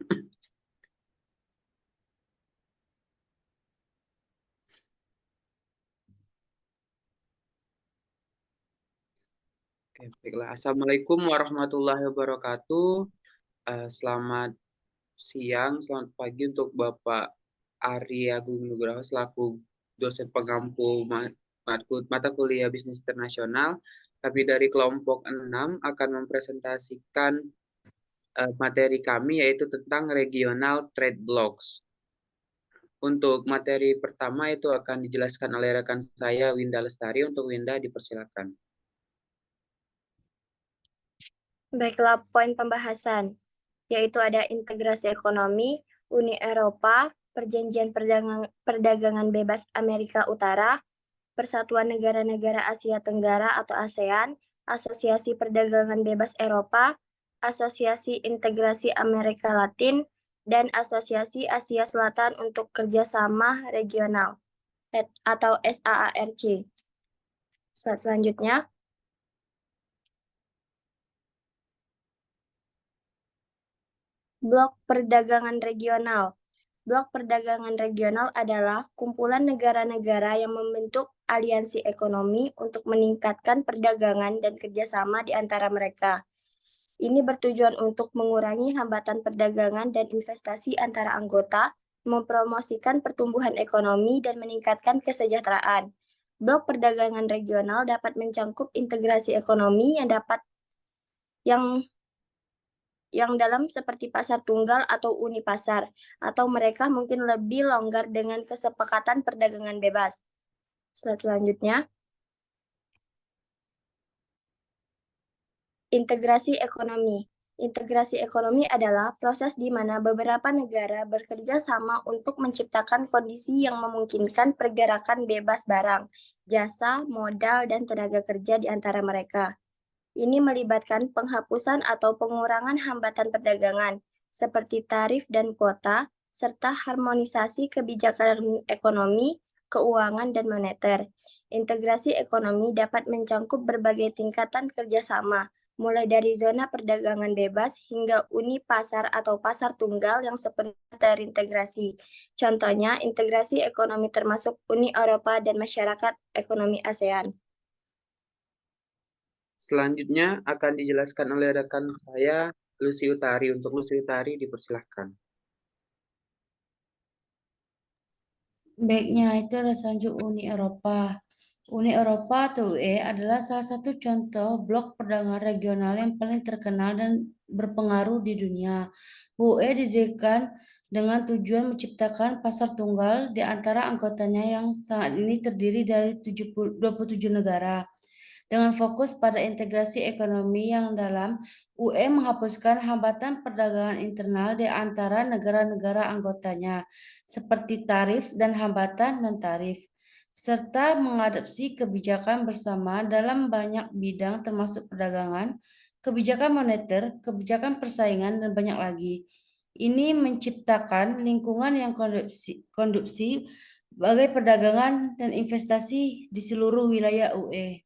Oke, baiklah. Assalamualaikum warahmatullahi wabarakatuh. Selamat siang, selamat pagi untuk Bapak Ari Agung Nugroho selaku dosen pengampu mata kuliah Bisnis Internasional. Kami dari kelompok 6 akan mempresentasikan materi kami yaitu tentang regional trade blocks. Untuk materi pertama itu akan dijelaskan oleh rekan saya Winda Lestari. Untuk Winda dipersilakan. Baiklah, poin pembahasan, yaitu ada integrasi ekonomi, Uni Eropa, Perjanjian Perdagangan Bebas Amerika Utara, Persatuan Negara-Negara Asia Tenggara atau ASEAN, Asosiasi Perdagangan Bebas Eropa, Asosiasi Integrasi Amerika Latin, dan Asosiasi Asia Selatan untuk Kerjasama Regional atau SAARC. Selanjutnya, Blok Perdagangan Regional. Blok Perdagangan Regional adalah kumpulan negara-negara yang membentuk aliansi ekonomi untuk meningkatkan perdagangan dan kerjasama di antara mereka. Ini bertujuan untuk mengurangi hambatan perdagangan dan investasi antara anggota, mempromosikan pertumbuhan ekonomi, dan meningkatkan kesejahteraan. Blok perdagangan regional dapat mencangkup integrasi ekonomi yang dalam seperti pasar tunggal atau uni pasar, atau mereka mungkin lebih longgar dengan kesepakatan perdagangan bebas. Selanjutnya, integrasi ekonomi. Integrasi ekonomi adalah proses di mana beberapa negara bekerja sama untuk menciptakan kondisi yang memungkinkan pergerakan bebas barang, jasa, modal, dan tenaga kerja di antara mereka. Ini melibatkan penghapusan atau pengurangan hambatan perdagangan, seperti tarif dan kuota, serta harmonisasi kebijakan ekonomi, keuangan, dan moneter. Integrasi ekonomi dapat mencangkup berbagai tingkatan kerjasama, mulai dari zona perdagangan bebas hingga uni pasar atau pasar tunggal yang sepenuhnya terintegrasi. Contohnya, integrasi ekonomi termasuk Uni Eropa dan masyarakat ekonomi ASEAN. Selanjutnya akan dijelaskan oleh rekan saya Lucy Utari. Untuk Lucy Utari dipersilahkan. Baiknya, itu adalah selanjut Uni Eropa. Uni Eropa atau UE adalah salah satu contoh blok perdagangan regional yang paling terkenal dan berpengaruh di dunia. UE didirikan dengan tujuan menciptakan pasar tunggal di antara anggotanya yang saat ini terdiri dari 27 negara. Dengan fokus pada integrasi ekonomi yang dalam, UE menghapuskan hambatan perdagangan internal di antara negara-negara anggotanya, seperti tarif dan hambatan non-tarif, serta mengadopsi kebijakan bersama dalam banyak bidang termasuk perdagangan, kebijakan moneter, kebijakan persaingan, dan banyak lagi. Ini menciptakan lingkungan yang kondusif bagi perdagangan dan investasi di seluruh wilayah UE.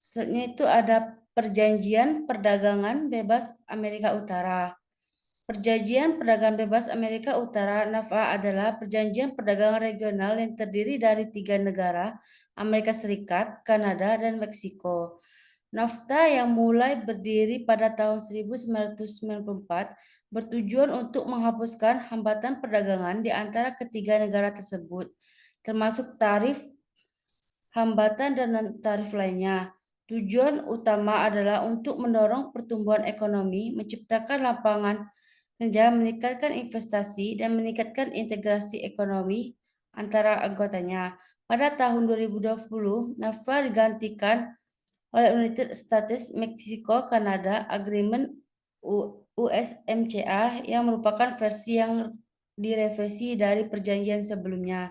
Selanjutnya itu ada Perjanjian Perdagangan Bebas Amerika Utara. Perjanjian Perdagangan Bebas Amerika Utara (NAFTA) adalah perjanjian perdagangan regional yang terdiri dari 3 negara, Amerika Serikat, Kanada, dan Meksiko. NAFTA yang mulai berdiri pada tahun 1994 bertujuan untuk menghapuskan hambatan perdagangan di antara ketiga negara tersebut, termasuk tarif, hambatan, dan non-tarif lainnya. Tujuan utama adalah untuk mendorong pertumbuhan ekonomi, menciptakan lapangan kerja, meningkatkan investasi, dan meningkatkan integrasi ekonomi antara anggotanya. Pada tahun 2020, NAFTA digantikan oleh United States Meksiko-Kanada Agreement USMCA yang merupakan versi yang direvisi dari perjanjian sebelumnya.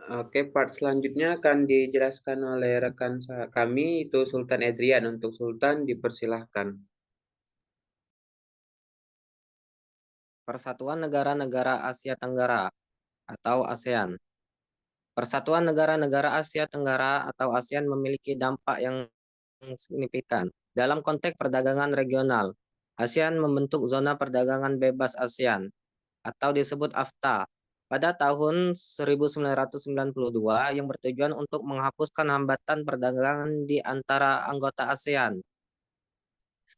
Oke, part selanjutnya akan dijelaskan oleh rekan kami, itu Sultan Edrian. Untuk Sultan dipersilahkan. Persatuan Negara-Negara Asia Tenggara atau ASEAN. Persatuan Negara-Negara Asia Tenggara atau ASEAN memiliki dampak yang signifikan dalam konteks perdagangan regional. ASEAN membentuk Zona Perdagangan Bebas ASEAN atau disebut AFTA pada tahun 1992 yang bertujuan untuk menghapuskan hambatan perdagangan di antara anggota ASEAN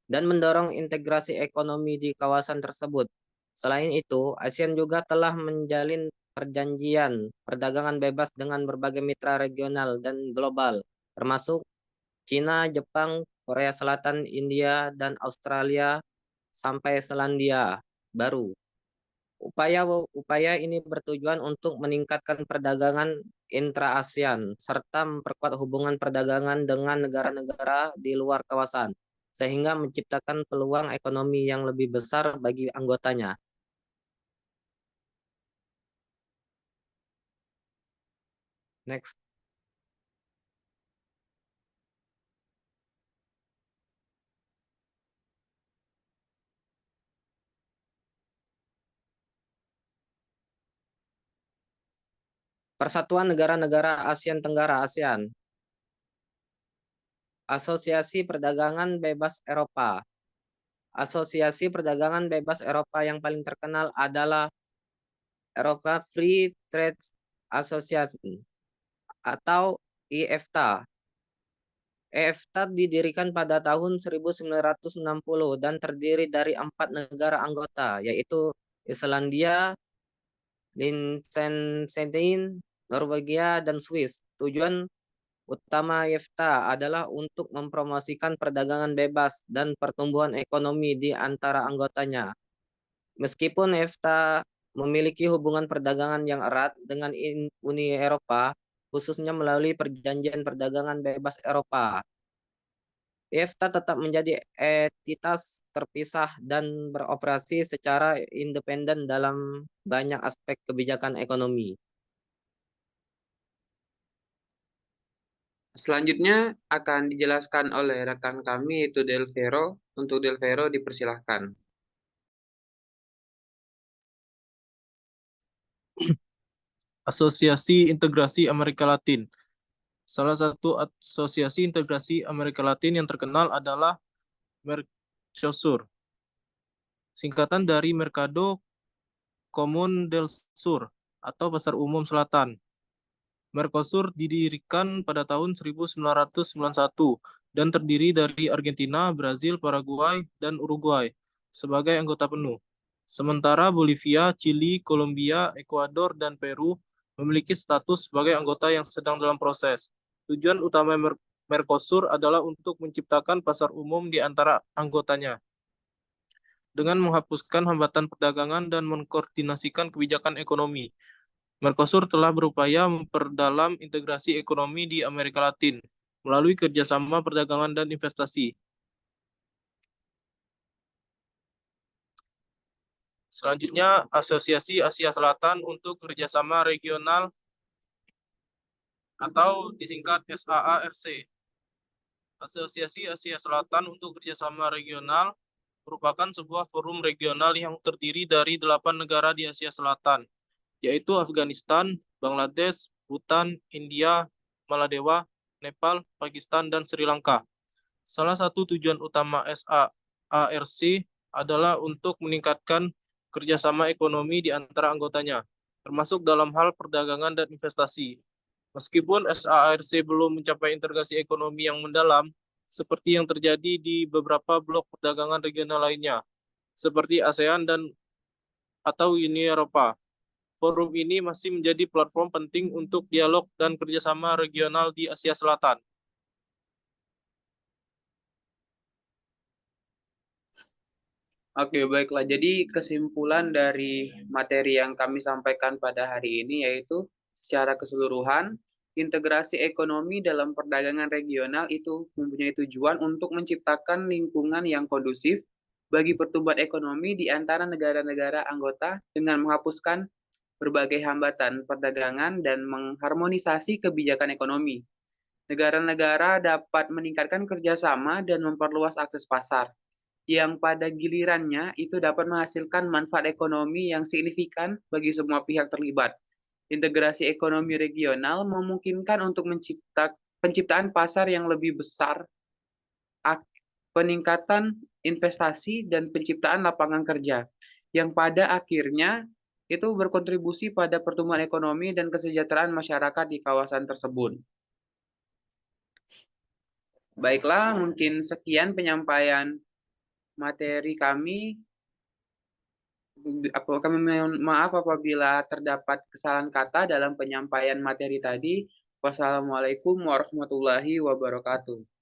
dan mendorong integrasi ekonomi di kawasan tersebut. Selain itu, ASEAN juga telah menjalin perjanjian perdagangan bebas dengan berbagai mitra regional dan global, termasuk Cina, Jepang, Korea Selatan, India, dan Australia sampai Selandia Baru. Upaya ini bertujuan untuk meningkatkan perdagangan intra-ASEAN serta memperkuat hubungan perdagangan dengan negara-negara di luar kawasan, sehingga menciptakan peluang ekonomi yang lebih besar bagi anggotanya. Next. Persatuan Negara-Negara ASEAN Tenggara (ASEAN). Asosiasi Perdagangan Bebas Eropa. Asosiasi Perdagangan Bebas Eropa yang paling terkenal adalah Eropa Free Trade Association atau EFTA. EFTA didirikan pada tahun 1960 dan terdiri dari 4 negara anggota, yaitu Islandia, Liechtenstein, Norwegia, dan Swiss. Tujuan utama EFTA adalah untuk mempromosikan perdagangan bebas dan pertumbuhan ekonomi di antara anggotanya. Meskipun EFTA memiliki hubungan perdagangan yang erat dengan Uni Eropa, khususnya melalui Perjanjian Perdagangan Bebas Eropa, EFTA tetap menjadi entitas terpisah dan beroperasi secara independen dalam banyak aspek kebijakan ekonomi. Selanjutnya akan dijelaskan oleh rekan kami, yaitu Del Vero. Untuk Del Vero dipersilahkan. Asosiasi Integrasi Amerika Latin. Salah satu asosiasi integrasi Amerika Latin yang terkenal adalah Mercosur, singkatan dari Mercado Común del Sur atau Pasar Umum Selatan. Mercosur didirikan pada tahun 1991 dan terdiri dari Argentina, Brazil, Paraguay, dan Uruguay sebagai anggota penuh. Sementara Bolivia, Chili, Kolombia, Ekuador, dan Peru memiliki status sebagai anggota yang sedang dalam proses. Tujuan utama Mercosur adalah untuk menciptakan pasar umum di antara anggotanya dengan menghapuskan hambatan perdagangan dan mengkoordinasikan kebijakan ekonomi. Mercosur telah berupaya memperdalam integrasi ekonomi di Amerika Latin melalui kerjasama perdagangan dan investasi. Selanjutnya, Asosiasi Asia Selatan untuk Kerjasama Regional atau disingkat SAARC. Asosiasi Asia Selatan untuk Kerjasama Regional merupakan sebuah forum regional yang terdiri dari 8 negara di Asia Selatan, yaitu Afghanistan, Bangladesh, Bhutan, India, Maladewa, Nepal, Pakistan, dan Sri Lanka. Salah satu tujuan utama SAARC adalah untuk meningkatkan kerjasama ekonomi di antara anggotanya, termasuk dalam hal perdagangan dan investasi. Meskipun SAARC belum mencapai integrasi ekonomi yang mendalam, seperti yang terjadi di beberapa blok perdagangan regional lainnya, seperti ASEAN atau Uni Eropa. Forum ini masih menjadi platform penting untuk dialog dan kerjasama regional di Asia Selatan. Oke, baiklah. Jadi kesimpulan dari materi yang kami sampaikan pada hari ini yaitu secara keseluruhan, integrasi ekonomi dalam perdagangan regional itu mempunyai tujuan untuk menciptakan lingkungan yang kondusif bagi pertumbuhan ekonomi di antara negara-negara anggota dengan menghapuskan berbagai hambatan perdagangan dan mengharmonisasi kebijakan ekonomi. Negara-negara dapat meningkatkan kerjasama dan memperluas akses pasar, yang pada gilirannya itu dapat menghasilkan manfaat ekonomi yang signifikan bagi semua pihak terlibat. Integrasi ekonomi regional memungkinkan untuk penciptaan pasar yang lebih besar, peningkatan investasi, dan penciptaan lapangan kerja, yang pada akhirnya itu berkontribusi pada pertumbuhan ekonomi dan kesejahteraan masyarakat di kawasan tersebut. Baiklah, mungkin sekian penyampaian materi kami. Kami mohon maaf apabila terdapat kesalahan kata dalam penyampaian materi tadi. Wassalamualaikum warahmatullahi wabarakatuh.